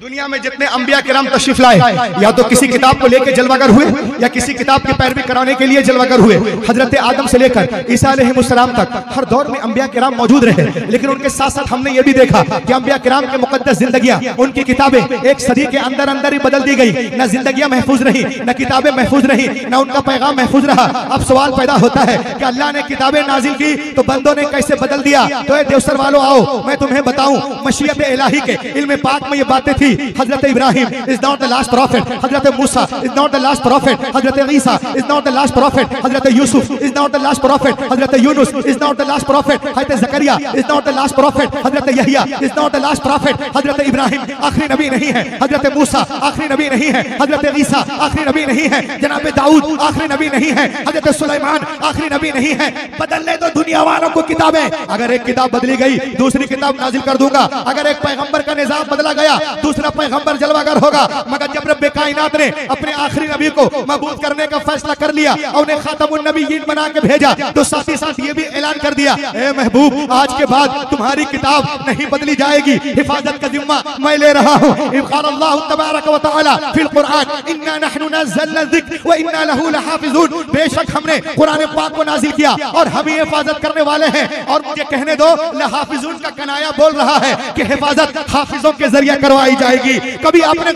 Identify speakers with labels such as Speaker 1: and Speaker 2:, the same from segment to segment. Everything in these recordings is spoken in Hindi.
Speaker 1: दुनिया में जितने अंबिया किराम तशरीफ लाए, या तो किसी किताब को लेकर जलवागर हुए या किसी किताब की पैरवी कराने के लिए जलवागर हुए। हजरत आदम से लेकर ईसा अलैहिस्सलाम तक हर दौर में अंबिया किराम मौजूद रहे, लेकिन उनके साथ साथ हमने ये भी देखा कि अंबिया किराम के मुकद्दस जिंदगियां, उनकी किताबें एक सदी के अंदर अंदर ही बदल दी गई। न जिंदगियां महफूज रही, न किताबें महफूज रही, न उनका पैगाम महफूज रहा। अब सवाल पैदा होता है कि अल्लाह ने किताबें नाजिल की तो बंदों ने कैसे बदल दिया। तो देवसर वालों आओ, मैं तुम्हें बताऊं, मशीयत इलाही के इल्म पाक में ये बातें थी। हजरत Ibrahim is not the last prophet, हजरत Musa is not the last prophet, हजरत Isa is not the last prophet, हजरत Yusuf is not the last prophet, हजरत Yunus is not the last prophet, हजरत Zakariya is not the last prophet, हजरत Yahya is not the last prophet, हजरत इब्राहिम आखिरी नबी नहीं है, हजरत मूसा आखिरी नबी नहीं है, हजरत ईसा आखिरी नबी नहीं है, जनाब दाऊद आखिरी नबी नहीं है, हजरत सुलेमान आखिरी नबी नहीं है। बदलने दो दुनिया वालों को किताबें। अगर एक किताब बदली गई दूसरी किताब नाजिल कर दूंगा। अगर एक पैगंबर का निजाम बदला गया दूसरा पैगंबर जलवागर होगा। मगर जब रब्बे कायनात ने अपने आखिरी नबी को मबूस करने का फैसला कर लिया और उन्हें खातमुन नबीयीन बना के भेजा, तो साथ ही साथ ये भी ऐलान कर दिया, ए महबूब, आज के बाद तुम्हारी किताब नहीं बदली जाएगी, हिफाजत का जिम्मा मैं ले रहा हूँ। अल्लाह तबारक व तआला फिल कुरान, इन्ना नहनु नज़्ज़लना ज़िक्र व इन्ना लहू लहाफ़िज़ून, बेशक हमने कुरान पाक को नाजिल किया और हम ही हिफाजत करने वाले हैं। और मुझे कहने दो, लहाफ़िज़ून का कनाया बोल रहा है कि हिफाजत हाफिजों के जरिए करवाई जाएगी। कभी आपने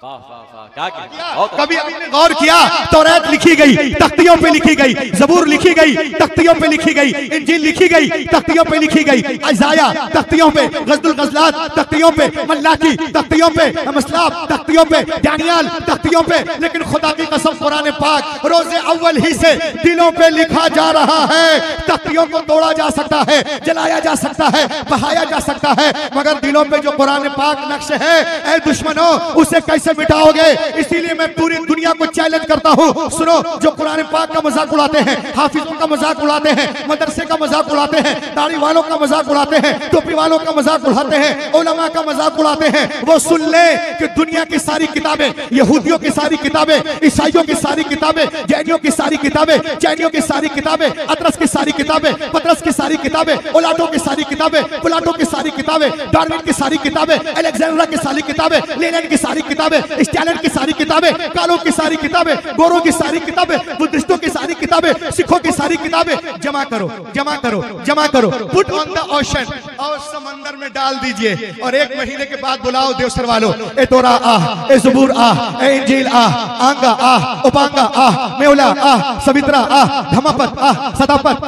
Speaker 1: कभी आपने गौर किया, तौरात लिखी गई तख्तियों पे लिखी गई, जबूर लिखी गई तख्तियों पे लिखी गई, इंजील लिखी गई तख्तियों पे लिखी गई, अज़ाया तख्तियों पे, गज़दुल गज़लात तख्तियों पे, मल्लाकी तख्तियों पे, मसलाब तख्तियों पे, दानियाल तख्तियों पे। लेकिन खुदा की कसम कुरान पाक रोज़े अव्वल ही से दिलों पे लिखा जा रहा है। तख्तियों को तोड़ा जा सकता है, जलाया जा सकता है, बहाया जा सकता है, मगर दिलों पे जो कुरान पाक नक्श है, ऐ दुश्मनों, उसे कैसे मिटाओगे। इसीलिए मैं पूरी दुनिया को चैलेंज करता हूँ, सुनो, जो कुरान पाक का मजाक उड़ाते हैं, हाफिजों का मजाक उड़ाते हैं, मदरसे का मजाक उड़ाते हैं, दाढ़ी वालों का मजाक उड़ाते हैं, टोपी वालों का मजाक उड़ाते हैं, उलमा का मजाक उड़ाते हैं, वो सुन ले कि दुनिया की सारी किताबें, यहूदियों की सारी किताबें, ईसाइयों की सारी किताबें, जैनियों की सारी किताबें, चैनियों की सारी किताबें, अतरस की सारी किताबें, पतरस की सारी किताबें, ओलाटो की सारी किताबें, प्लाटो की सारी किताबें, डार्विन की सारी किताबें, अलेक्जेंड्रा की सारी किताबें, लेनिन की सारी किताबें, स्टालिन की सारी किताबें, कालों की सारी किताबें, गोरों की सारी किताबें, बुद्धिस्टों की सारी किताबें, सिखों की सारी किताबें जमा करो, जमा करो, जमा करो, पुट ऑन द ओशन, और समंदर में डाल दीजिए। और एक महीने के बाद बुलाओ देवसर वालों, ए तोरा आह, ए ज़बूर आह, ए इंजील आह, आंगा आह, उपांगा आह, मेउला आह, सवित्रा आह, धमापत आह, सदापत